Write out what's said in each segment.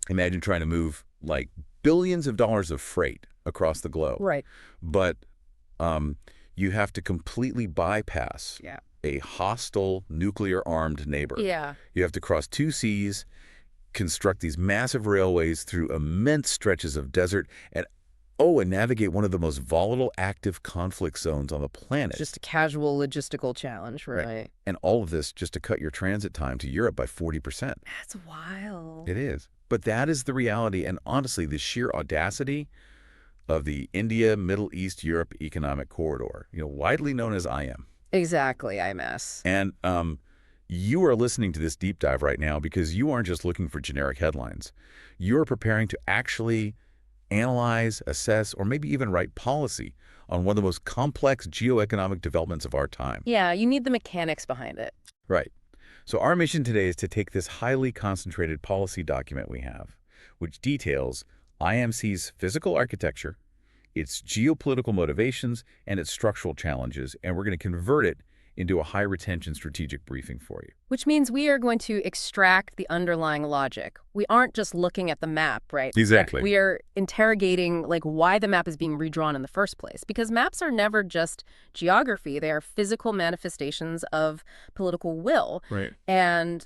Imagine trying to move like billions of dollars of freight across the globe. Right. But you have to completely bypass Yeah. a hostile nuclear-armed neighbor. Yeah. You have to cross two seas, construct these massive railways through immense stretches of desert, and navigate one of the most volatile active conflict zones on the planet. Just a casual logistical challenge, right? And all of this just to cut your transit time to Europe by 40%. That's wild. It is. But that is the reality, and honestly, the sheer audacity of the India, Middle East, Europe Economic Corridor, widely known as IM. Exactly, IMS. And you are listening to this deep dive right now because you aren't just looking for generic headlines. You are preparing to actually analyze, assess, or maybe even write policy on one of the most complex geoeconomic developments of our time. Yeah, you need the mechanics behind it. Right. So our mission today is to take this highly concentrated policy document we have, which details IMC's physical architecture, its geopolitical motivations, and its structural challenges, and we're going to convert it into a high-retention strategic briefing for you. Which means we are going to extract the underlying logic. We aren't just looking at the map, right? Exactly. We are interrogating why the map is being redrawn in the first place. Because maps are never just geography. They are physical manifestations of political will and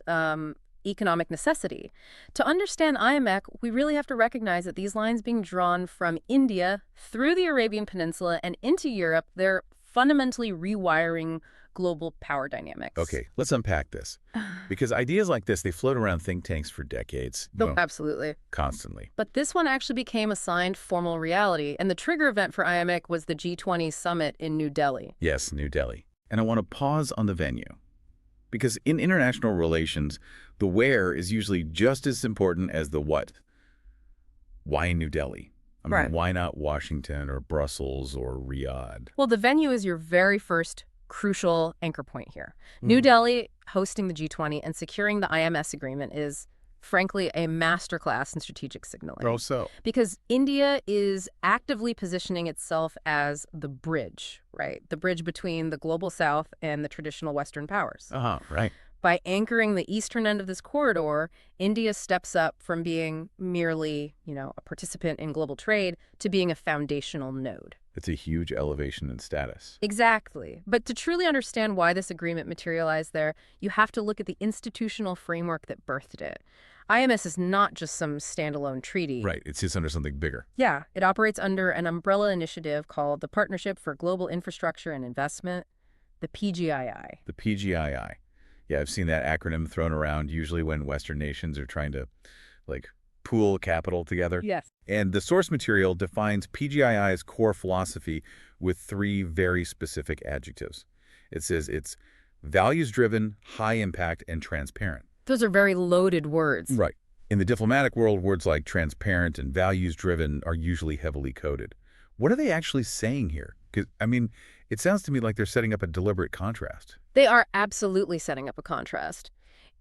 economic necessity. To understand IMEC, we really have to recognize that these lines being drawn from India through the Arabian Peninsula and into Europe, they're fundamentally rewiring global power dynamics. Okay, let's unpack this. Because ideas like this, they float around think tanks for decades. Absolutely. Constantly. But this one actually became a signed formal reality, and the trigger event for IMEC was the G20 summit in New Delhi. Yes, New Delhi. And I want to pause on the venue. Because in international relations, the where is usually just as important as the what. Why New Delhi? I mean, why not Washington or Brussels or Riyadh? Well, the venue is your very first crucial anchor point here. New Delhi hosting the G20 and securing the IMS agreement is, frankly, a masterclass in strategic signaling. Oh, so? Because India is actively positioning itself as the bridge, right? The bridge between the global south and the traditional Western powers. Right. By anchoring the eastern end of this corridor, India steps up from being merely, a participant in global trade to being a foundational node. It's a huge elevation in status. Exactly. But to truly understand why this agreement materialized there, you have to look at the institutional framework that birthed it. IMS is not just some standalone treaty. Right. It sits under something bigger. Yeah. It operates under an umbrella initiative called the Partnership for Global Infrastructure and Investment, the PGII. The PGII. Yeah, I've seen that acronym thrown around usually when Western nations are trying to, pool capital together. Yes. And the source material defines PGII's core philosophy with three very specific adjectives. It says it's values-driven, high-impact, and transparent. Those are very loaded words. Right. In the diplomatic world, words like transparent and values-driven are usually heavily coded. What are they actually saying here? Because, it sounds to me like they're setting up a deliberate contrast. They are absolutely setting up a contrast.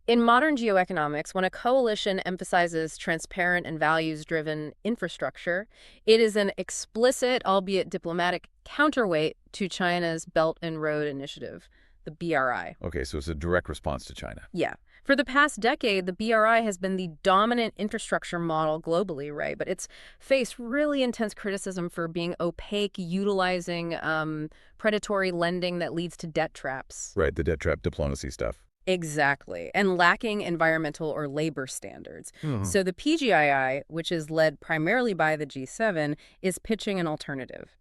In modern geoeconomics, when a coalition emphasizes transparent and values-driven infrastructure, it is an explicit, albeit diplomatic, counterweight to China's Belt and Road Initiative, the BRI. Okay, so it's a direct response to China. Yeah. For the past decade, the BRI has been the dominant infrastructure model globally, right? But it's faced really intense criticism for being opaque, utilizing predatory lending that leads to debt traps. Right, the debt trap diplomacy stuff. Exactly, and lacking environmental or labor standards. So the PGII, which is led primarily by the G7, is pitching an alternative.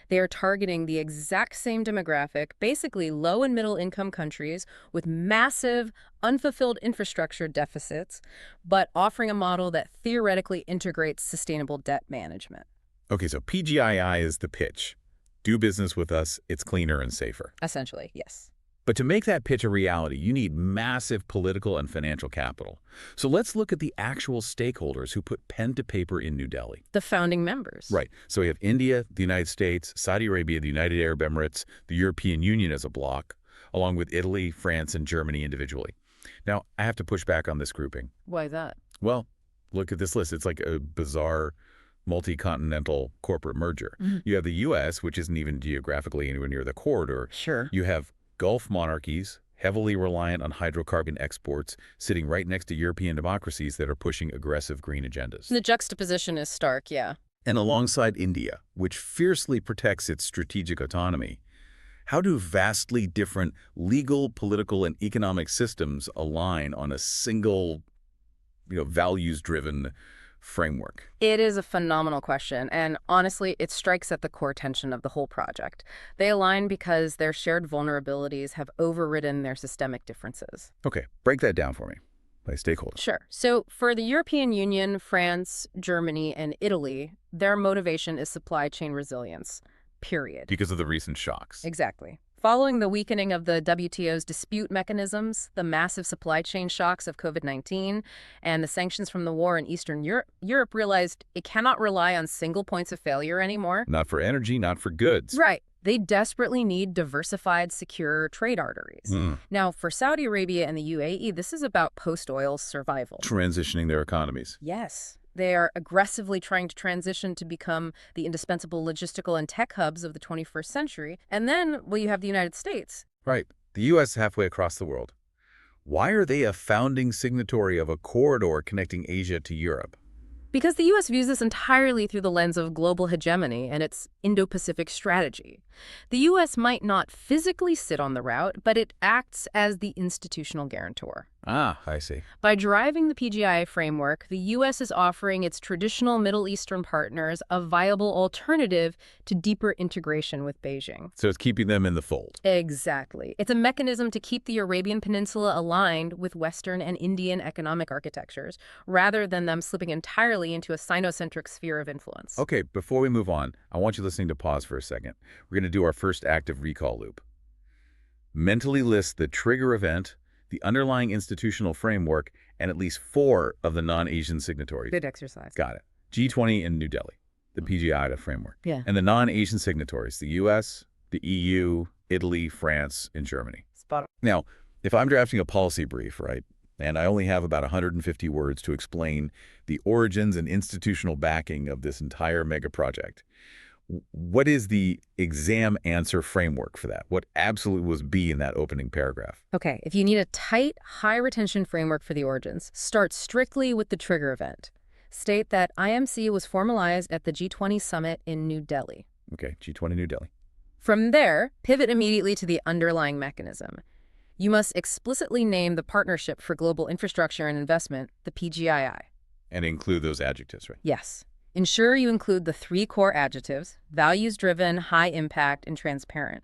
They are targeting the exact same demographic, basically low and middle income countries with massive unfulfilled infrastructure deficits, but offering a model that theoretically integrates sustainable debt management. Okay, so PGII is the pitch. Do business with us, it's cleaner and safer. Essentially, yes. But to make that pitch a reality, you need massive political and financial capital. So let's look at the actual stakeholders who put pen to paper in New Delhi. The founding members. Right. So we have India, the United States, Saudi Arabia, the United Arab Emirates, the European Union as a bloc, along with Italy, France, and Germany individually. Now, I have to push back on this grouping. Why that? Well, look at this list. It's like a bizarre multi-continental corporate merger. You have the U.S., which isn't even geographically anywhere near the corridor. Sure. You have Gulf monarchies, heavily reliant on hydrocarbon exports, sitting right next to European democracies that are pushing aggressive green agendas. The juxtaposition is stark, yeah. And alongside India, which fiercely protects its strategic autonomy, how do vastly different legal, political, and economic systems align on a single, values-driven framework? It is a phenomenal question, and honestly, it strikes at the core tension of the whole project. They align because their shared vulnerabilities have overridden their systemic differences. Okay, break that down for me by stakeholder. Sure. So for the European Union, France, Germany, and Italy, their motivation is supply chain resilience, period. Because of the recent shocks. Exactly. Following the weakening of the WTO's dispute mechanisms, the massive supply chain shocks of COVID-19, and the sanctions from the war in Eastern Europe, Europe realized it cannot rely on single points of failure anymore. Not for energy, not for goods. Right. They desperately need diversified, secure trade arteries. Now, for Saudi Arabia and the UAE, this is about post-oil survival. Transitioning their economies. Yes. They are aggressively trying to transition to become the indispensable logistical and tech hubs of the 21st century. And then, well, you have the United States. Right. The U.S. halfway across the world. Why are they a founding signatory of a corridor connecting Asia to Europe? Because the U.S. views this entirely through the lens of global hegemony and its Indo-Pacific strategy. The U.S. might not physically sit on the route, but it acts as the institutional guarantor. Ah, I see. By driving the PGI framework, the U.S. is offering its traditional Middle Eastern partners a viable alternative to deeper integration with Beijing. So it's keeping them in the fold. Exactly. It's a mechanism to keep the Arabian Peninsula aligned with Western and Indian economic architectures, rather than them slipping entirely into a Sino-centric sphere of influence. Okay, before we move on, I want you listening to pause for a second. We're going to do our first active recall loop. Mentally list the trigger event, the underlying institutional framework, and at least 4 of the non-Asian signatories. Good exercise. Got it. G20 in New Delhi, the PGI framework. Yeah. And the non-Asian signatories, the U.S., the EU, Italy, France, and Germany. Spot on. Now, if I'm drafting a policy brief, right, and I only have about 150 words to explain the origins and institutional backing of this entire mega project, what is the exam answer framework for that? What absolutely was B in that opening paragraph? Okay, if you need a tight, high-retention framework for the origins, start strictly with the trigger event. State that IMC was formalized at the G20 summit in New Delhi. Okay, G20 New Delhi. From there, pivot immediately to the underlying mechanism. You must explicitly name the Partnership for Global Infrastructure and Investment, the PGII. And include those adjectives, right? Yes. Ensure you include the 3 core adjectives: values-driven, high-impact, and transparent.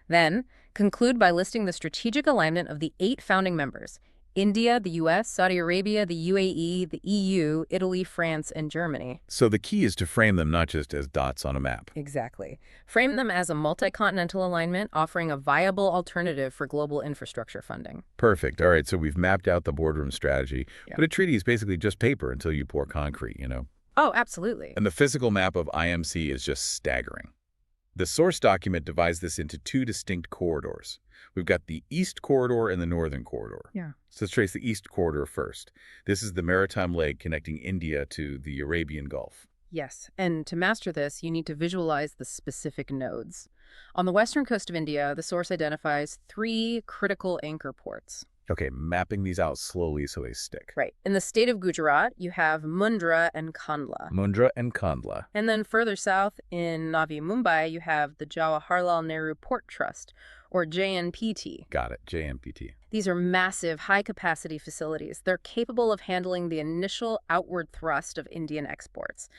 Then, conclude by listing the strategic alignment of the 8 founding members: India, the U.S., Saudi Arabia, the UAE, the EU, Italy, France, and Germany. So the key is to frame them not just as dots on a map. Exactly. Frame them as a multi-continental alignment offering a viable alternative for global infrastructure funding. Perfect. All right, so we've mapped out the boardroom strategy, Yeah. but a treaty is basically just paper until you pour concrete, Oh, absolutely. And the physical map of IMC is just staggering. The source document divides this into 2 distinct corridors. We've got the East Corridor and the Northern Corridor. Yeah. So let's trace the East Corridor first. This is the maritime leg connecting India to the Arabian Gulf. Yes, and to master this, you need to visualize the specific nodes. On the western coast of India, the source identifies 3 critical anchor ports. Okay, mapping these out slowly so they stick. Right. In the state of Gujarat, you have Mundra and Kandla. Mundra and Kandla. And then further south in Navi Mumbai, you have the Jawaharlal Nehru Port Trust, or JNPT. Got it, JNPT. These are massive, high-capacity facilities. They're capable of handling the initial outward thrust of Indian exports.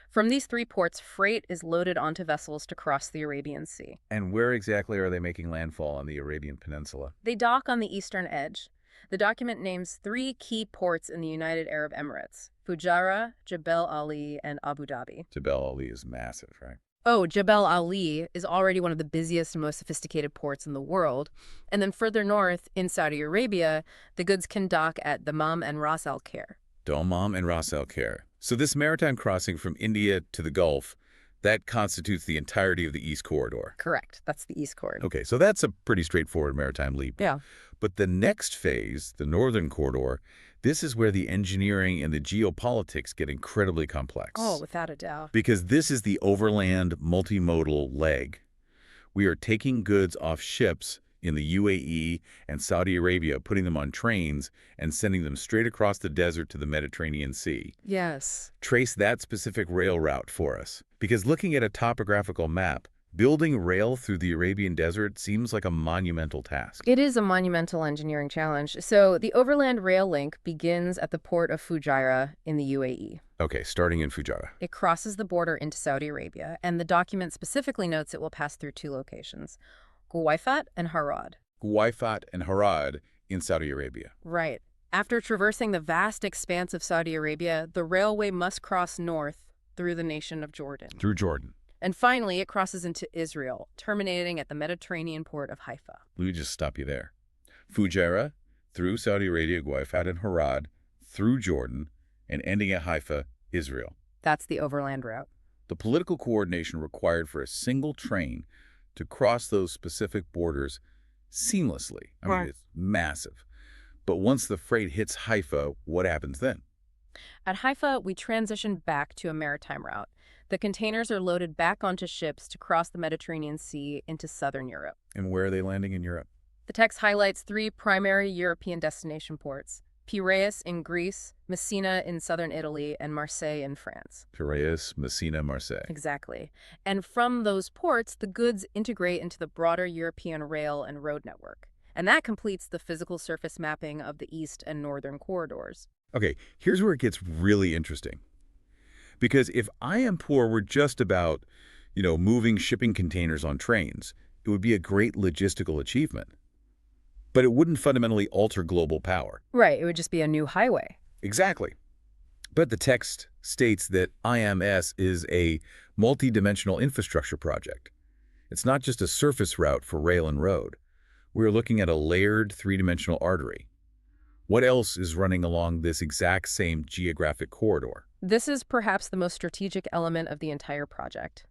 From these 3 ports, freight is loaded onto vessels to cross the Arabian Sea. And where exactly are they making landfall on the Arabian Peninsula? They dock on the eastern edge. The document names 3 key ports in the United Arab Emirates: Fujairah, Jebel Ali, and Abu Dhabi. Jebel Ali is massive, right? Oh, Jebel Ali is already one of the busiest and most sophisticated ports in the world. And then further north, in Saudi Arabia, the goods can dock at Dammam and Ras Al Khair. Dammam and Ras Al Khair. So this maritime crossing from India to the Gulf, that constitutes the entirety of the East Corridor. Correct. That's the East Corridor. Okay, so that's a pretty straightforward maritime leap. Yeah. But the next phase, the Northern Corridor, this is where the engineering and the geopolitics get incredibly complex. Oh, without a doubt. Because this is the overland multimodal leg. We are taking goods off ships in the UAE and Saudi Arabia, putting them on trains and sending them straight across the desert to the Mediterranean Sea. Yes. Trace that specific rail route for us, because looking at a topographical map, building rail through the Arabian desert seems like a monumental task. It is a monumental engineering challenge. So the overland rail link begins at the port of Fujairah in the UAE. Okay, starting in Fujairah. It crosses the border into Saudi Arabia, and the document specifically notes it will pass through two locations, Guwaifat and Harad. Guwaifat and Harad in Saudi Arabia. Right. After traversing the vast expanse of Saudi Arabia, the railway must cross north through the nation of Jordan. Through Jordan. And finally, it crosses into Israel, terminating at the Mediterranean port of Haifa. Let me just stop you there. Fujairah, through Saudi Arabia, Guwaifat and Harad, through Jordan, and ending at Haifa, Israel. That's the overland route. The political coordination required for a single train to cross those specific borders seamlessly. I mean, it's massive. But once the freight hits Haifa, what happens then? At Haifa, we transition back to a maritime route. The containers are loaded back onto ships to cross the Mediterranean Sea into southern Europe. And where are they landing in Europe? The text highlights three primary European destination ports: Piraeus in Greece, Messina in southern Italy, and Marseille in France. Piraeus, Messina, Marseille. Exactly. And from those ports, the goods integrate into the broader European rail and road network. And that completes the physical surface mapping of the east and northern corridors. Okay, here's where it gets really interesting. Because if IM4 were just about, moving shipping containers on trains, it would be a great logistical achievement. But it wouldn't fundamentally alter global power. Right, it would just be a new highway. Exactly. But the text states that IMS is a multi-dimensional infrastructure project. It's not just a surface route for rail and road. We're looking at a layered three-dimensional artery. What else is running along this exact same geographic corridor? This is perhaps the most strategic element of the entire project.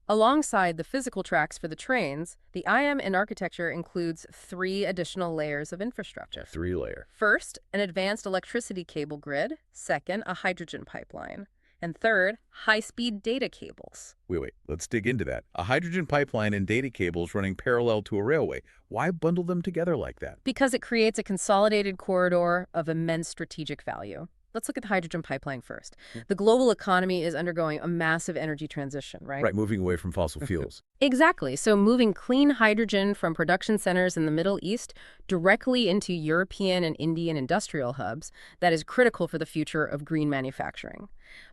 Alongside the physical tracks for the trains, the IM in architecture includes three additional layers of infrastructure. Three-layer. First, an advanced electricity cable grid. Second, a hydrogen pipeline. And third, high-speed data cables. Wait, let's dig into that. A hydrogen pipeline and data cables running parallel to a railway. Why bundle them together like that? Because it creates a consolidated corridor of immense strategic value. Let's look at the hydrogen pipeline first. The global economy is undergoing a massive energy transition, right? Right, moving away from fossil fuels. Exactly. So moving clean hydrogen from production centers in the Middle East directly into European and Indian industrial hubs, that is critical for the future of green manufacturing.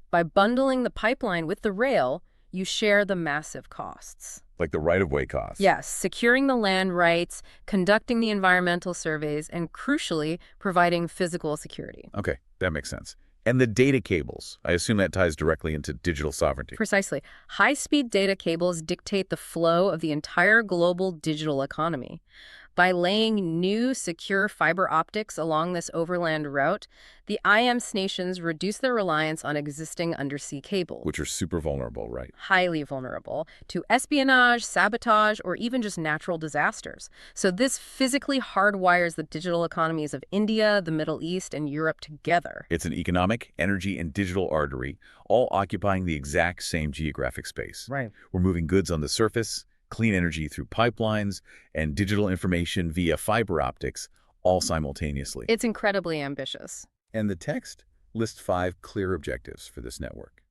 By bundling the pipeline with the rail, you share the massive costs. Like the right-of-way costs. Yes, securing the land rights, conducting the environmental surveys, and crucially, providing physical security. Okay, that makes sense. And the data cables, I assume that ties directly into digital sovereignty. Precisely. High-speed data cables dictate the flow of the entire global digital economy. By laying new, secure fiber optics along this overland route, the IM's nations reduce their reliance on existing undersea cables. Which are super vulnerable, right? Highly vulnerable to espionage, sabotage, or even just natural disasters. So this physically hardwires the digital economies of India, the Middle East, and Europe together. It's an economic, energy, and digital artery, all occupying the exact same geographic space. Right. We're moving goods on the surface, clean energy through pipelines, and digital information via fiber optics, all simultaneously. It's incredibly ambitious. And the text lists 5 clear objectives for this network: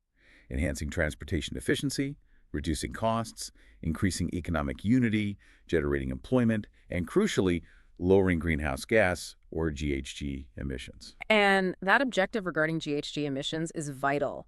enhancing transportation efficiency, reducing costs, increasing economic unity, generating employment, and crucially, lowering greenhouse gas, or GHG, emissions. And that objective regarding GHG emissions is vital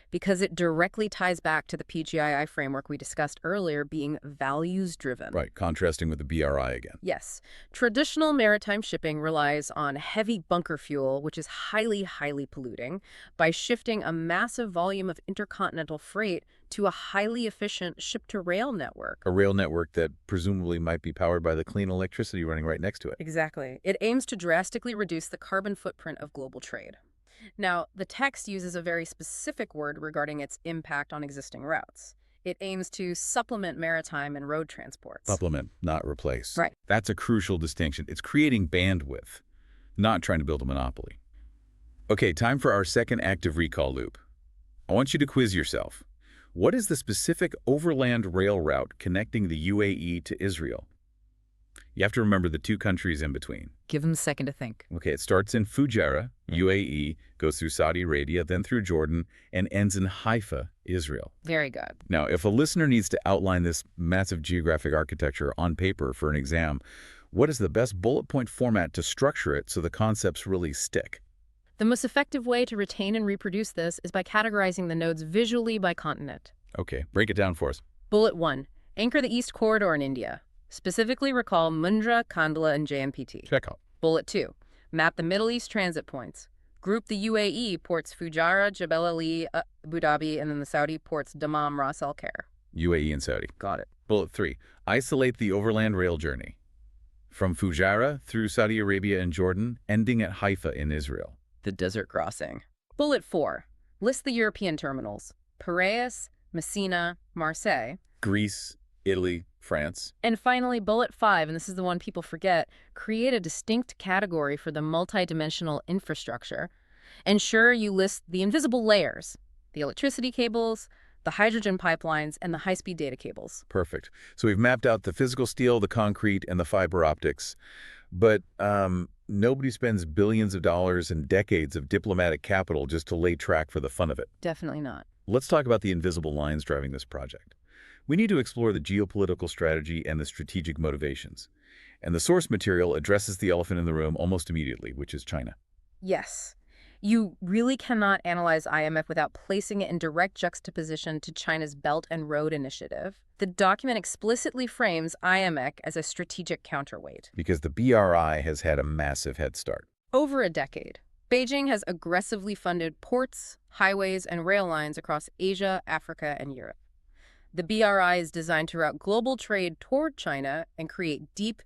because it directly ties back to the PGII framework we discussed earlier being values-driven. Right, contrasting with the BRI again. Yes. Traditional maritime shipping relies on heavy bunker fuel, which is highly, highly polluting. By shifting a massive volume of intercontinental freight to a highly efficient ship-to-rail network. A rail network that presumably might be powered by the clean electricity running right next to it. Exactly. It aims to drastically reduce the carbon footprint of global trade. Now, the text uses a very specific word regarding its impact on existing routes. It aims to supplement maritime and road transports. Supplement, not replace. Right. That's a crucial distinction. It's creating bandwidth, not trying to build a monopoly. Okay, time for our second active recall loop. I want you to quiz yourself. What is the specific overland rail route connecting the UAE to Israel? You have to remember the two countries in between. Give them a second to think. Okay, it starts in Fujairah, UAE, goes through Saudi Arabia, then through Jordan, and ends in Haifa, Israel. Very good. Now, if a listener needs to outline this massive geographic architecture on paper for an exam, what is the best bullet point format to structure it so the concepts really stick? The most effective way to retain and reproduce this is by categorizing the nodes visually by continent. Okay, break it down for us. Bullet 1. Anchor the East Corridor in India. Specifically recall Mundra, Kandla, and JNPT. Check out. Bullet 2. Map the Middle East transit points. Group the UAE ports Fujairah, Jebel Ali, Abu Dhabi, and then the Saudi ports Dammam, Ras Al Khair. UAE and Saudi. Got it. Bullet 3. Isolate the overland rail journey. From Fujairah through Saudi Arabia and Jordan, ending at Haifa in Israel. The desert crossing. Bullet 4. List the European terminals. Piraeus, Messina, Marseille. Greece, Italy, France. And finally, bullet 5, and this is the one people forget, create a distinct category for the multidimensional infrastructure. Ensure you list the invisible layers, the electricity cables, the hydrogen pipelines, and the high-speed data cables. Perfect. So we've mapped out the physical steel, the concrete, and the fiber optics. But nobody spends billions of dollars and decades of diplomatic capital just to lay track for the fun of it. Definitely not. Let's talk about the invisible lines driving this project. We need to explore the geopolitical strategy and the strategic motivations. And the source material addresses the elephant in the room almost immediately, which is China. Yes. You really cannot analyze IMEC without placing it in direct juxtaposition to China's Belt and Road Initiative. The document explicitly frames IMEC as a strategic counterweight. Because the BRI has had a massive head start. Over a decade, Beijing has aggressively funded ports, highways, and rail lines across Asia, Africa, and Europe. The BRI is designed to route global trade toward China and create deep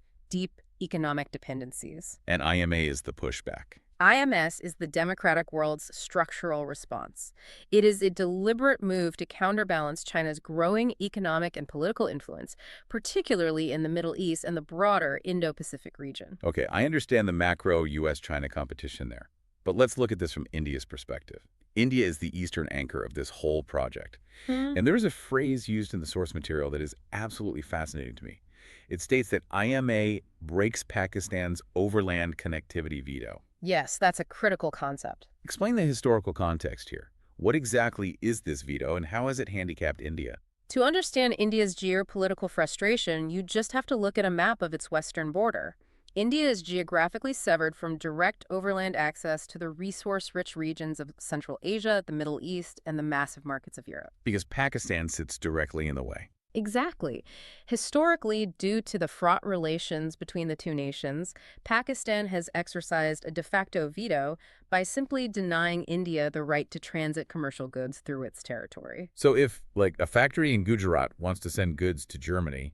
economic dependencies. And IMA is the pushback. IMS is the democratic world's structural response. It is a deliberate move to counterbalance China's growing economic and political influence, particularly in the Middle East and the broader Indo-Pacific region. Okay, I understand the macro US-China competition there. But let's look at this from India's perspective. India is the eastern anchor of this whole project. And there is a phrase used in the source material that is absolutely fascinating to me. It states that IMA breaks Pakistan's overland connectivity veto. Yes, that's a critical concept. Explain the historical context here. What exactly is this veto and how has it handicapped India? To understand India's geopolitical frustration, you just have to look at a map of its western border. India is geographically severed from direct overland access to the resource-rich regions of Central Asia, the Middle East, and the massive markets of Europe. Because Pakistan sits directly in the way. Exactly. Historically, due to the fraught relations between the two nations, Pakistan has exercised a de facto veto by simply denying India the right to transit commercial goods through its territory. So if, like, a factory in Gujarat wants to send goods to Germany,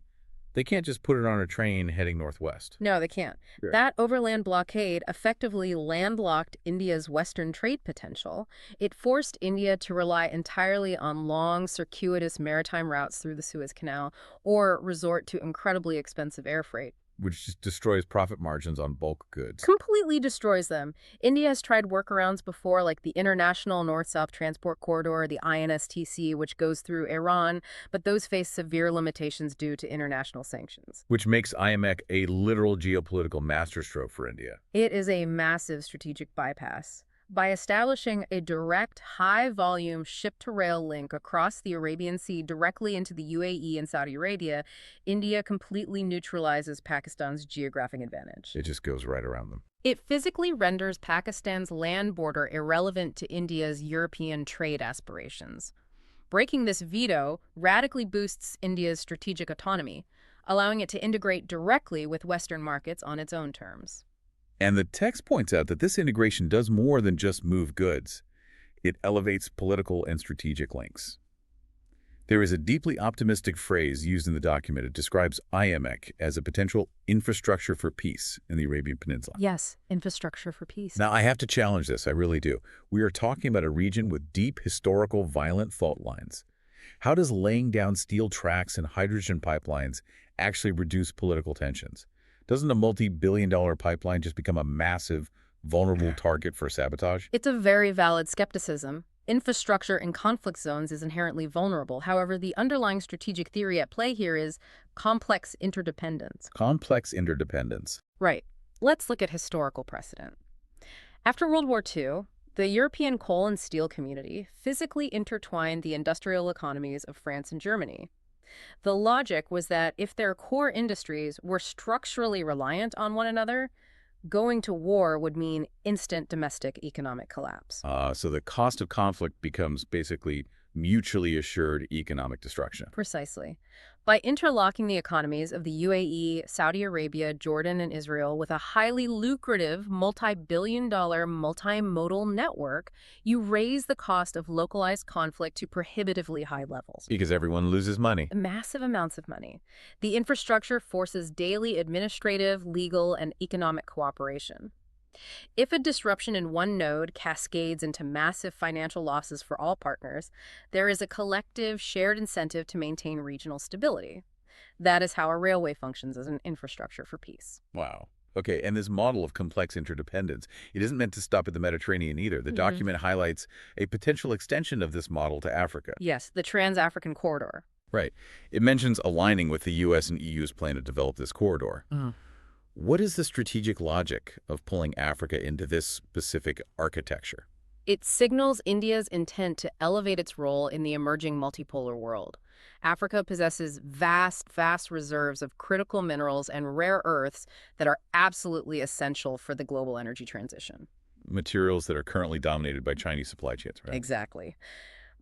they can't just put it on a train heading northwest. No, they can't. Sure. That overland blockade effectively landlocked India's western trade potential. It forced India to rely entirely on long, circuitous maritime routes through the Suez Canal or resort to incredibly expensive air freight. Which just destroys profit margins on bulk goods. Completely destroys them. India has tried workarounds before, like the International North-South Transport Corridor, the INSTC, which goes through Iran, but those face severe limitations due to international sanctions. Which makes IMEC a literal geopolitical masterstroke for India. It is a massive strategic bypass. By establishing a direct, high-volume ship-to-rail link across the Arabian Sea directly into the UAE and Saudi Arabia, India completely neutralizes Pakistan's geographic advantage. It just goes right around them. It physically renders Pakistan's land border irrelevant to India's European trade aspirations. Breaking this veto radically boosts India's strategic autonomy, allowing it to integrate directly with Western markets on its own terms. And the text points out that this integration does more than just move goods. It elevates political and strategic links. There is a deeply optimistic phrase used in the document. It describes IMEC as a potential infrastructure for peace in the Arabian Peninsula. Yes, infrastructure for peace. Now, I have to challenge this. I really do. We are talking about a region with deep, historical, violent fault lines. How does laying down steel tracks and hydrogen pipelines actually reduce political tensions? Doesn't a multi-billion-dollar pipeline just become a massive, vulnerable target for sabotage? It's a very valid skepticism. Infrastructure in conflict zones is inherently vulnerable. However, the underlying strategic theory at play here is complex interdependence. Complex interdependence. Right. Let's look at historical precedent. After World War II, the European coal and steel community physically intertwined the industrial economies of France and Germany. The logic was that if their core industries were structurally reliant on one another, going to war would mean instant domestic economic collapse. So the cost of conflict becomes basically mutually assured economic destruction. Precisely. By interlocking the economies of the UAE, Saudi Arabia, Jordan, and Israel with a highly lucrative multi-billion-dollar multimodal network, you raise the cost of localized conflict to prohibitively high levels. Because everyone loses money. Massive amounts of money. The infrastructure forces daily administrative, legal, and economic cooperation. If a disruption in one node cascades into massive financial losses for all partners, there is a collective, shared incentive to maintain regional stability. That is how a railway functions as an infrastructure for peace. Wow. Okay, and this model of complex interdependence, it isn't meant to stop at the Mediterranean either. The document highlights a potential extension of this model to Africa. Yes, the Trans-African Corridor. Right. It mentions aligning with the U.S. and EU's plan to develop this corridor. What is the strategic logic of pulling Africa into this specific architecture? It signals India's intent to elevate its role in the emerging multipolar world. Africa possesses vast reserves of critical minerals and rare earths that are absolutely essential for the global energy transition. Materials that are currently dominated by Chinese supply chains, right? Exactly.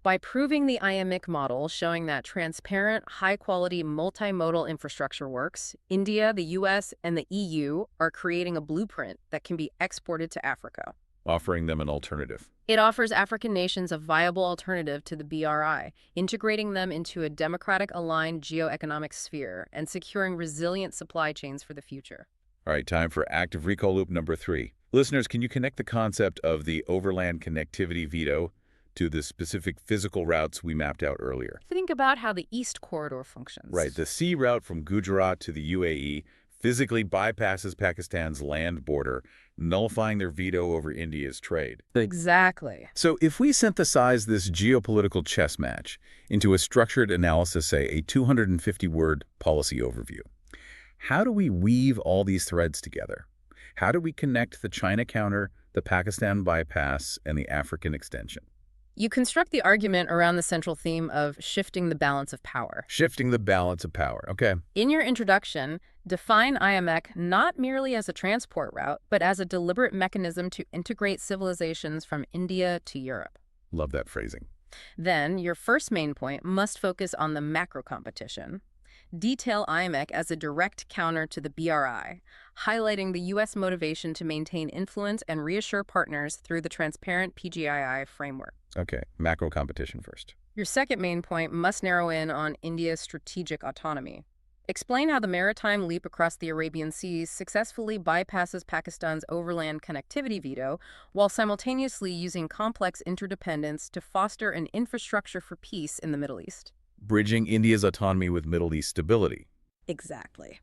By proving the IMEC model showing that transparent, high-quality multimodal infrastructure works, India, the U.S., and the EU are creating a blueprint that can be exported to Africa. Offering them an alternative. It offers African nations a viable alternative to the BRI, integrating them into a democratic-aligned geoeconomic sphere and securing resilient supply chains for the future. All right, time for active recall loop number 3. Listeners, can you connect the concept of the overland connectivity veto to the specific physical routes we mapped out earlier? Think about how the East Corridor functions. Right, the sea route from Gujarat to the UAE physically bypasses Pakistan's land border, nullifying their veto over India's trade. Exactly. So if we synthesize this geopolitical chess match into a structured analysis, say a 250-word policy overview, how do we weave all these threads together? How do we connect the China counter, the Pakistan bypass, and the African extension? You construct the argument around the central theme of shifting the balance of power. Shifting the balance of power. Okay. In your introduction, define IMEC not merely as a transport route, but as a deliberate mechanism to integrate civilizations from India to Europe. Love that phrasing. Then, your first main point must focus on the macro competition. Detail IMEC as a direct counter to the BRI, highlighting the U.S. motivation to maintain influence and reassure partners through the transparent PGII framework. Okay, macro competition first. Your second main point must narrow in on India's strategic autonomy. Explain how the maritime leap across the Arabian Seas successfully bypasses Pakistan's overland connectivity veto while simultaneously using complex interdependence to foster an infrastructure for peace in the Middle East. Bridging India's autonomy with Middle East stability. Exactly.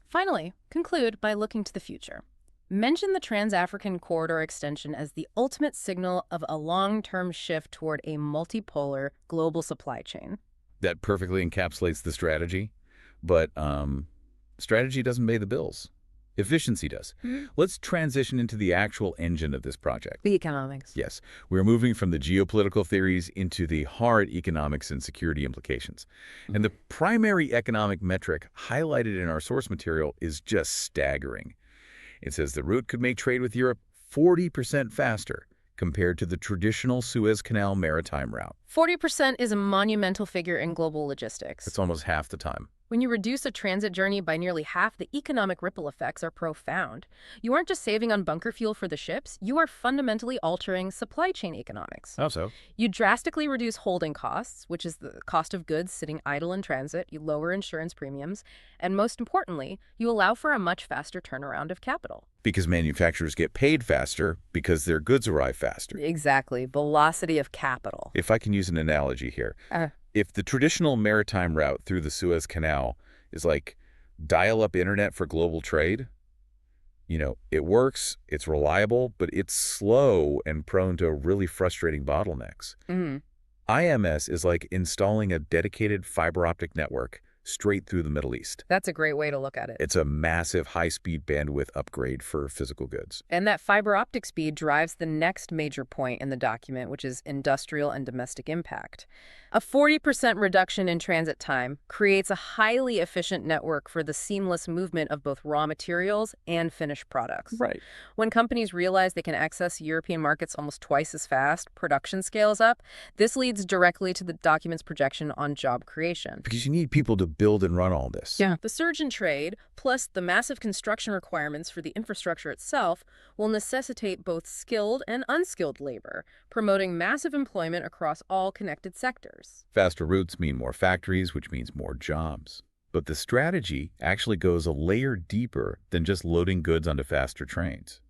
Finally, conclude by looking to the future. Mention the Trans-African Corridor extension as the ultimate signal of a long-term shift toward a multipolar global supply chain. That perfectly encapsulates the strategy, but strategy doesn't pay the bills. Efficiency does. Let's transition into the actual engine of this project. The economics. Yes, we're moving from the geopolitical theories into the hard economics and security implications. And the primary economic metric highlighted in our source material is just staggering. It says the route could make trade with Europe 40% faster compared to the traditional Suez Canal maritime route. 40% is a monumental figure in global logistics. It's almost half the time. When you reduce a transit journey by nearly half, the economic ripple effects are profound. You aren't just saving on bunker fuel for the ships, you are fundamentally altering supply chain economics. How so? You drastically reduce holding costs, which is the cost of goods sitting idle in transit. You lower insurance premiums. And most importantly, you allow for a much faster turnaround of capital. Because manufacturers get paid faster because their goods arrive faster. Exactly. Velocity of capital. If I can use an analogy here. If the traditional maritime route through the Suez Canal is like dial-up internet for global trade, It works, it's reliable, but it's slow and prone to really frustrating bottlenecks. Mm. IMS is like installing a dedicated fiber optic network straight through the Middle East. That's a great way to look at it. It's a massive high-speed bandwidth upgrade for physical goods. And that fiber optic speed drives the next major point in the document, which is industrial and domestic impact. A 40% reduction in transit time creates a highly efficient network for the seamless movement of both raw materials and finished products. Right. When companies realize they can access European markets almost twice as fast, production scales up. This leads directly to the document's projection on job creation. Because you need people to build and run all this. Yeah. The surge in trade, plus the massive construction requirements for the infrastructure itself, will necessitate both skilled and unskilled labor, promoting massive employment across all connected sectors. Faster routes mean more factories, which means more jobs. But the strategy actually goes a layer deeper than just loading goods onto faster trains.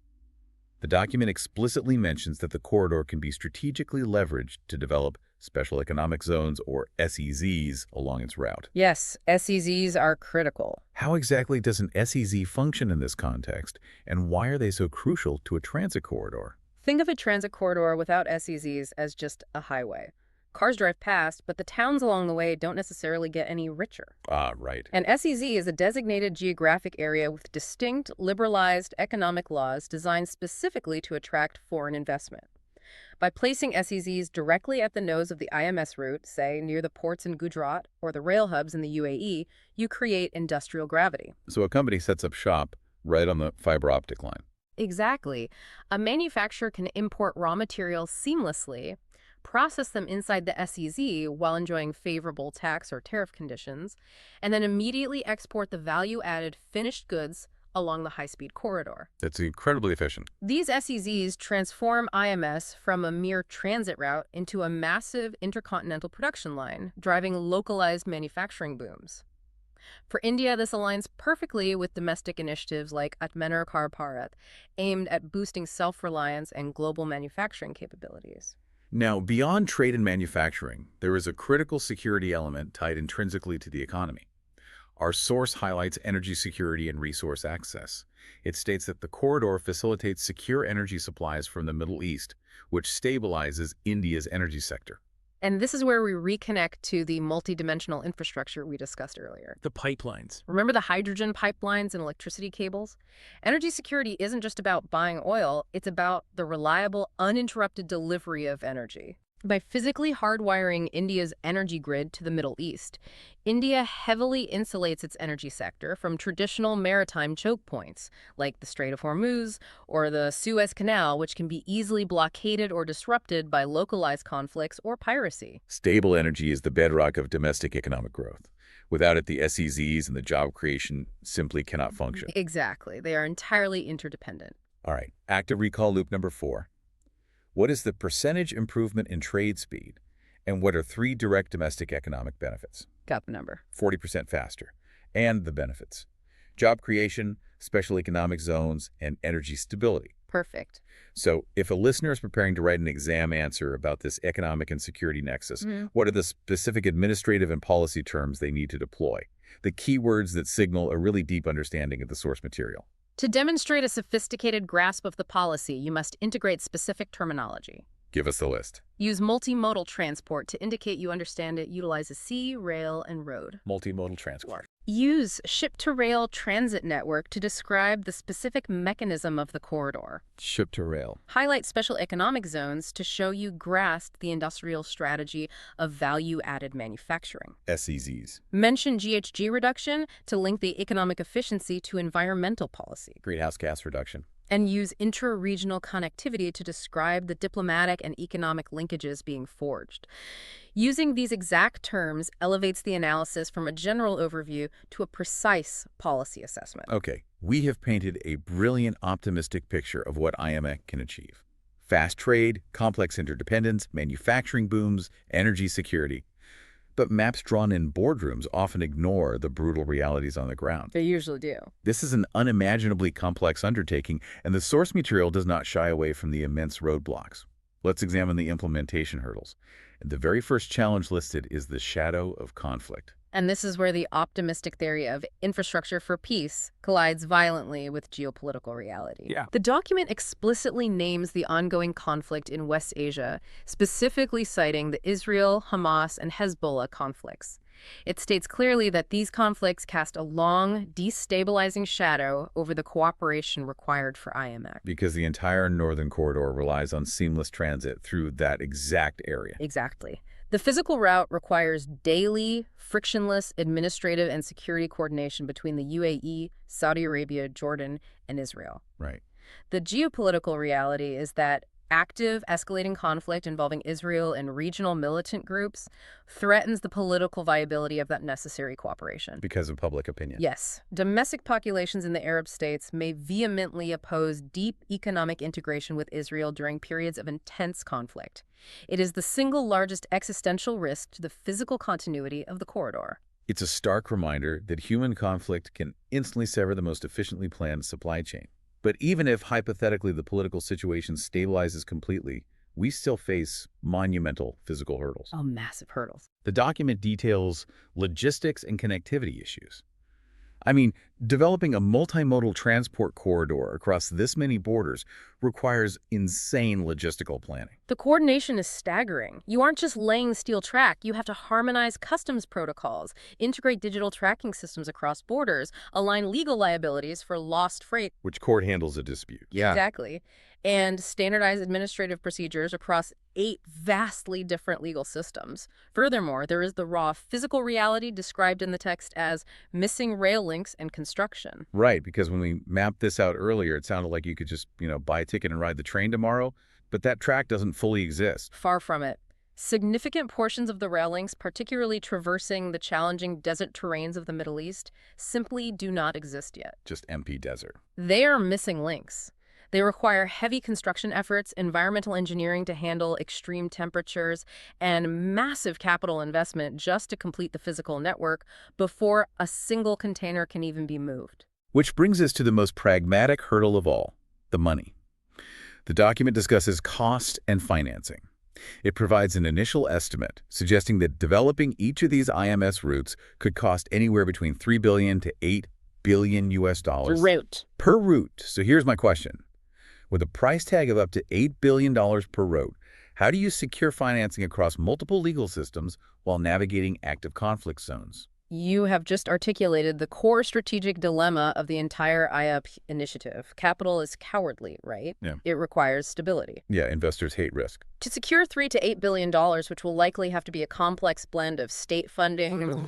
The document explicitly mentions that the corridor can be strategically leveraged to develop special economic zones, or SEZs, along its route. Yes, SEZs are critical. How exactly does an SEZ function in this context, and why are they so crucial to a transit corridor? Think of a transit corridor without SEZs as just a highway. Cars drive past, but the towns along the way don't necessarily get any richer. Ah, right. An SEZ is a designated geographic area with distinct, liberalized economic laws designed specifically to attract foreign investment. By placing SEZs directly at the nose of the IMS route, say near the ports in Gujarat or the rail hubs in the UAE, you create industrial gravity. So a company sets up shop right on the fiber optic line. Exactly. A manufacturer can import raw materials seamlessly, process them inside the SEZ while enjoying favorable tax or tariff conditions, and then immediately export the value-added finished goods along the high-speed corridor. That's incredibly efficient. These SEZs transform IMS from a mere transit route into a massive intercontinental production line, driving localized manufacturing booms. For India, this aligns perfectly with domestic initiatives like Atmanirbhar Bharat, aimed at boosting self-reliance and global manufacturing capabilities. Now, beyond trade and manufacturing, there is a critical security element tied intrinsically to the economy. Our source highlights energy security and resource access. It states that the corridor facilitates secure energy supplies from the Middle East, which stabilizes India's energy sector. And this is where we reconnect to the multidimensional infrastructure we discussed earlier. The pipelines. Remember the hydrogen pipelines and electricity cables? Energy security isn't just about buying oil, it's about the reliable, uninterrupted delivery of energy. By physically hardwiring India's energy grid to the Middle East, India heavily insulates its energy sector from traditional maritime choke points, like the Strait of Hormuz or the Suez Canal, which can be easily blockaded or disrupted by localized conflicts or piracy. Stable energy is the bedrock of domestic economic growth. Without it, the SEZs and the job creation simply cannot function. Exactly. They are entirely interdependent. All right, active recall loop number 4. What is the percentage improvement in trade speed, and what are 3 direct domestic economic benefits? Got the number. 40% faster. And the benefits: job creation, special economic zones, and energy stability. Perfect. So if a listener is preparing to write an exam answer about this economic and security nexus, what are the specific administrative and policy terms they need to deploy? The keywords that signal a really deep understanding of the source material. To demonstrate a sophisticated grasp of the policy, you must integrate specific terminology. Give us the list. Use multimodal transport to indicate you understand it utilizes sea, rail, and road. Multimodal transport. Use ship-to-rail transit network to describe the specific mechanism of the corridor. Ship to rail. Highlight special economic zones to show you grasp the industrial strategy of value-added manufacturing. SEZs. Mention GHG reduction to link the economic efficiency to environmental policy. Greenhouse gas reduction. And use intra-regional connectivity to describe the diplomatic and economic linkages being forged. Using these exact terms elevates the analysis from a general overview to a precise policy assessment. Okay, we have painted a brilliant, optimistic picture of what IMEC can achieve. Fast trade, complex interdependence, manufacturing booms, energy security. But maps drawn in boardrooms often ignore the brutal realities on the ground. They usually do. This is an unimaginably complex undertaking, and the source material does not shy away from the immense roadblocks. Let's examine the implementation hurdles. The very first challenge listed is the shadow of conflict. And this is where the optimistic theory of infrastructure for peace collides violently with geopolitical reality. Yeah. The document explicitly names the ongoing conflict in West Asia, specifically citing the Israel, Hamas, and Hezbollah conflicts. It states clearly that these conflicts cast a long, destabilizing shadow over the cooperation required for IMEC. Because the entire northern corridor relies on seamless transit through that exact area. Exactly. The physical route requires daily, frictionless administrative and security coordination between the UAE, Saudi Arabia, Jordan, and Israel. Right. The geopolitical reality is that active, escalating conflict involving Israel and regional militant groups threatens the political viability of that necessary cooperation. Because of public opinion. Yes. Domestic populations in the Arab states may vehemently oppose deep economic integration with Israel during periods of intense conflict. It is the single largest existential risk to the physical continuity of the corridor. It's a stark reminder that human conflict can instantly sever the most efficiently planned supply chain. But even if, hypothetically, the political situation stabilizes completely, we still face monumental physical hurdles. Oh, massive hurdles. The document details logistics and connectivity issues. I mean, developing a multimodal transport corridor across this many borders requires insane logistical planning. The coordination is staggering. You aren't just laying steel track. You have to harmonize customs protocols, integrate digital tracking systems across borders, align legal liabilities for lost freight. Which court handles a dispute. Yeah. Exactly. And standardize administrative procedures across 8 vastly different legal systems. Furthermore, there is the raw physical reality described in the text as missing rail links and construction. Right, because when we mapped this out earlier, it sounded like you could just, buy a ticket and ride the train tomorrow, but that track doesn't fully exist. Far from it. Significant portions of the rail links, particularly traversing the challenging desert terrains of the Middle East, simply do not exist yet. Just empty desert. They are missing links. They require heavy construction efforts, environmental engineering to handle extreme temperatures, and massive capital investment just to complete the physical network before a single container can even be moved. Which brings us to the most pragmatic hurdle of all, the money. The document discusses cost and financing. It provides an initial estimate suggesting that developing each of these IMS routes could cost anywhere between $3 billion to $8 billion US dollars. Per route. So here's my question. With a price tag of up to $8 billion per route, how do you secure financing across multiple legal systems while navigating active conflict zones? You have just articulated the core strategic dilemma of the entire IMEEC initiative. Capital is cowardly, right? Yeah. It requires stability. Yeah, investors hate risk. To secure $3 to $8 billion, which will likely have to be a complex blend of state funding,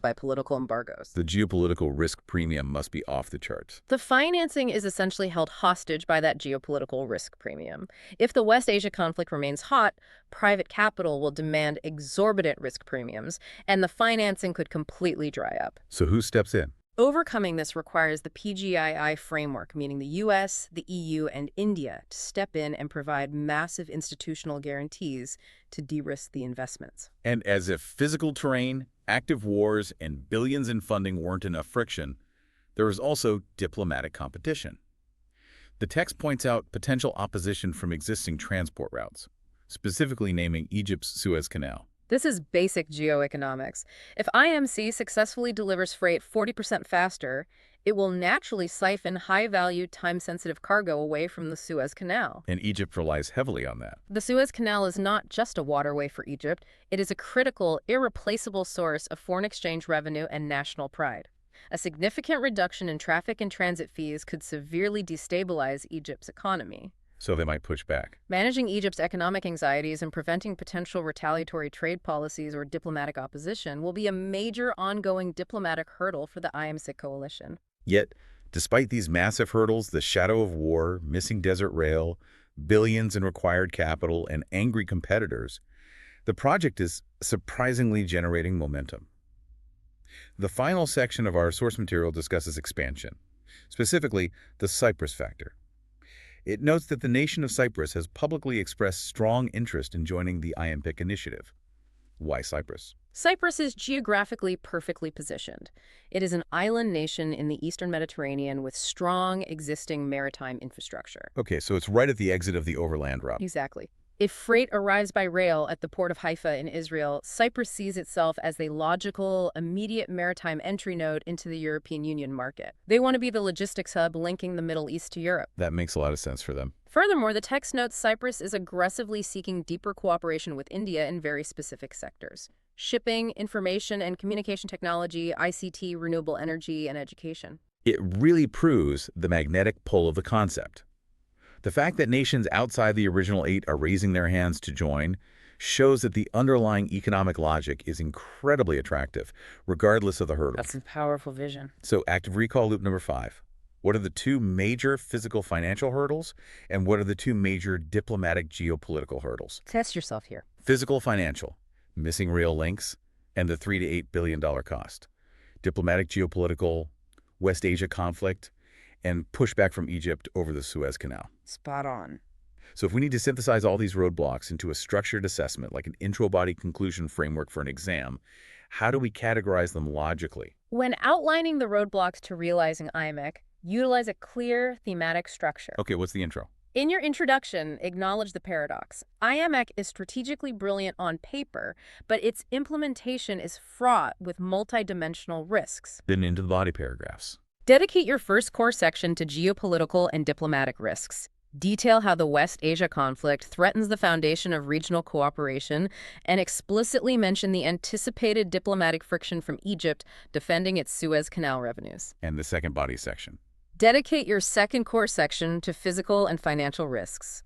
by political embargoes. The geopolitical risk premium must be off the charts. The financing is essentially held hostage by that geopolitical risk premium. If the West Asia conflict remains hot, private capital will demand exorbitant risk premiums, and the financing could completely dry up. So who steps in? Overcoming this requires the PGII framework, meaning the U.S., the EU, and India, to step in and provide massive institutional guarantees to de-risk the investments. And as if physical terrain, active wars, and billions in funding weren't enough friction, there is also diplomatic competition. The text points out potential opposition from existing transport routes, specifically naming Egypt's Suez Canal. This is basic geoeconomics. If IMC successfully delivers freight 40% faster, it will naturally siphon high-value, time-sensitive cargo away from the Suez Canal. And Egypt relies heavily on that. The Suez Canal is not just a waterway for Egypt. It is a critical, irreplaceable source of foreign exchange revenue and national pride. A significant reduction in traffic and transit fees could severely destabilize Egypt's economy. So they might push back. Managing Egypt's economic anxieties and preventing potential retaliatory trade policies or diplomatic opposition will be a major ongoing diplomatic hurdle for the IMEEC coalition. Yet, despite these massive hurdles, the shadow of war, missing desert rail, billions in required capital, and angry competitors, the project is surprisingly generating momentum. The final section of our source material discusses expansion, specifically the Cyprus factor. It notes that the nation of Cyprus has publicly expressed strong interest in joining the IMEEC initiative. Why Cyprus? Cyprus is geographically perfectly positioned. It is an island nation in the eastern Mediterranean with strong existing maritime infrastructure. Okay, so it's right at the exit of the overland route. Exactly. If freight arrives by rail at the port of Haifa in Israel, Cyprus sees itself as a logical, immediate maritime entry node into the European Union market. They want to be the logistics hub linking the Middle East to Europe. That makes a lot of sense for them. Furthermore, the text notes Cyprus is aggressively seeking deeper cooperation with India in very specific sectors: shipping, information and communication technology, ICT, renewable energy, and education. It really proves the magnetic pull of the concept. The fact that nations outside the original 8 are raising their hands to join shows that the underlying economic logic is incredibly attractive, regardless of the hurdle. That's a powerful vision. So active recall loop number 5. What are the 2 major physical financial hurdles, and what are the 2 major diplomatic geopolitical hurdles? Test yourself here. Physical financial, missing rail links, and the $3 to $8 billion cost. Diplomatic geopolitical, West Asia conflict, and pushback from Egypt over the Suez Canal. Spot on. So if we need to synthesize all these roadblocks into a structured assessment, like an intro-body conclusion framework for an exam, how do we categorize them logically? When outlining the roadblocks to realizing IMEC, utilize a clear thematic structure. Okay, what's the intro? In your introduction, acknowledge the paradox. IMEC is strategically brilliant on paper, but its implementation is fraught with multidimensional risks. Then into the body paragraphs. Dedicate your first core section to geopolitical and diplomatic risks. Detail how the West Asia conflict threatens the foundation of regional cooperation, and explicitly mention the anticipated diplomatic friction from Egypt defending its Suez Canal revenues. And the second body section. Dedicate your second core section to physical and financial risks.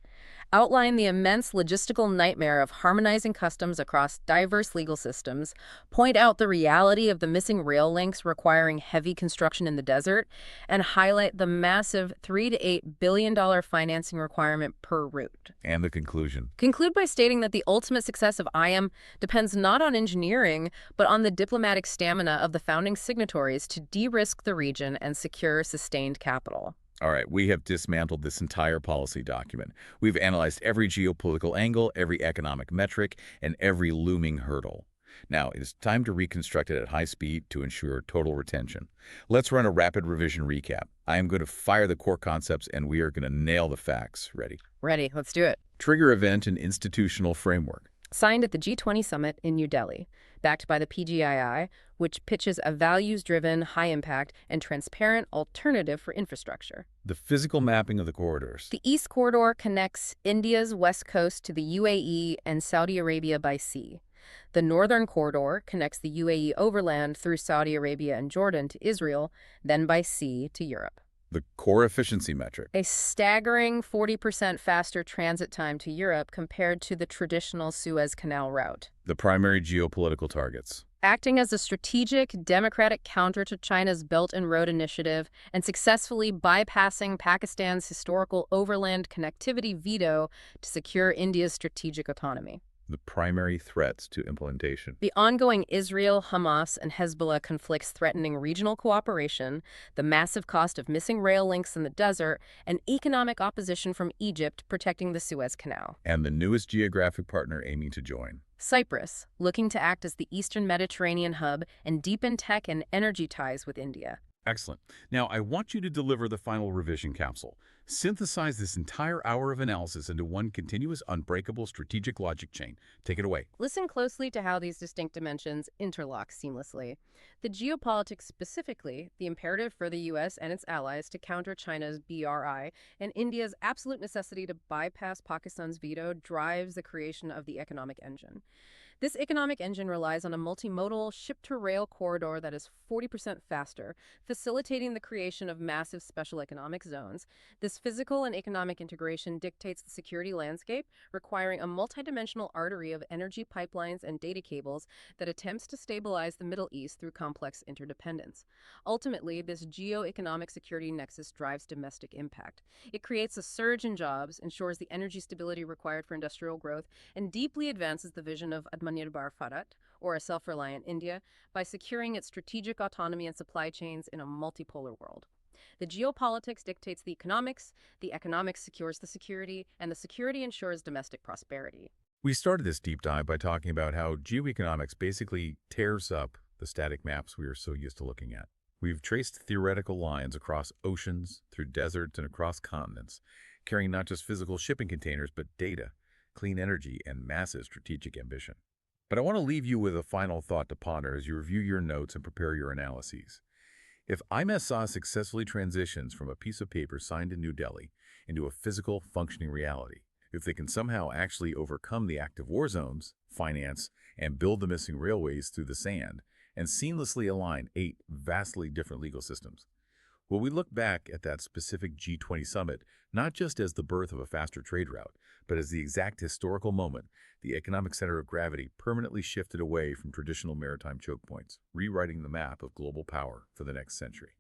Outline the immense logistical nightmare of harmonizing customs across diverse legal systems, point out the reality of the missing rail links requiring heavy construction in the desert, and highlight the massive $3 to $8 billion financing requirement per route. And the conclusion. Conclude by stating that the ultimate success of IM depends not on engineering, but on the diplomatic stamina of the founding signatories to de-risk the region and secure sustained capital. All right, we have dismantled this entire policy document. We've analyzed every geopolitical angle, every economic metric, and every looming hurdle. Now, it is time to reconstruct it at high speed to ensure total retention. Let's run a rapid revision recap. I am going to fire the core concepts, and we are going to nail the facts. Ready? Ready. Let's do it. Trigger event and institutional framework. Signed at the G20 summit in New Delhi, backed by the PGII, which pitches a values-driven, high-impact, and transparent alternative for infrastructure. The physical mapping of the corridors. The East Corridor connects India's west coast to the UAE and Saudi Arabia by sea. The Northern Corridor connects the UAE overland through Saudi Arabia and Jordan to Israel, then by sea to Europe. The core efficiency metric. A staggering 40% faster transit time to Europe compared to the traditional Suez Canal route. The primary geopolitical targets. Acting as a strategic, democratic counter to China's Belt and Road Initiative and successfully bypassing Pakistan's historical overland connectivity veto to secure India's strategic autonomy. The primary threats to implementation. The ongoing Israel, Hamas, and Hezbollah conflicts threatening regional cooperation, the massive cost of missing rail links in the desert, and economic opposition from Egypt protecting the Suez Canal. And the newest geographic partner aiming to join. Cyprus, looking to act as the eastern Mediterranean hub and deepen tech and energy ties with India. Excellent. Now, I want you to deliver the final revision capsule. Synthesize this entire hour of analysis into one continuous, unbreakable strategic logic chain. Take it away. Listen closely to how these distinct dimensions interlock seamlessly. The geopolitics specifically, the imperative for the U.S. and its allies to counter China's BRI, and India's absolute necessity to bypass Pakistan's veto drives the creation of the economic engine. This economic engine relies on a multimodal ship-to-rail corridor that is 40% faster, facilitating the creation of massive special economic zones. This physical and economic integration dictates the security landscape, requiring a multidimensional artery of energy pipelines and data cables that attempts to stabilize the Middle East through complex interdependence. Ultimately, this geo-economic security nexus drives domestic impact. It creates a surge in jobs, ensures the energy stability required for industrial growth, and deeply advances the vision of Atmanirbhar Bharat, or a self-reliant India, by securing its strategic autonomy and supply chains in a multipolar world. The geopolitics dictates the economics secures the security, and the security ensures domestic prosperity. We started this deep dive by talking about how geoeconomics basically tears up the static maps we are so used to looking at. We've traced theoretical lines across oceans, through deserts, and across continents, carrying not just physical shipping containers, but data, clean energy, and massive strategic ambition. But I want to leave you with a final thought to ponder as you review your notes and prepare your analyses. If IMEEC successfully transitions from a piece of paper signed in New Delhi into a physical, functioning reality, if they can somehow actually overcome the active war zones, finance, and build the missing railways through the sand, and seamlessly align 8 vastly different legal systems, will we look back at that specific G20 summit not just as the birth of a faster trade route, but as the exact historical moment the economic center of gravity permanently shifted away from traditional maritime choke points, rewriting the map of global power for the next century?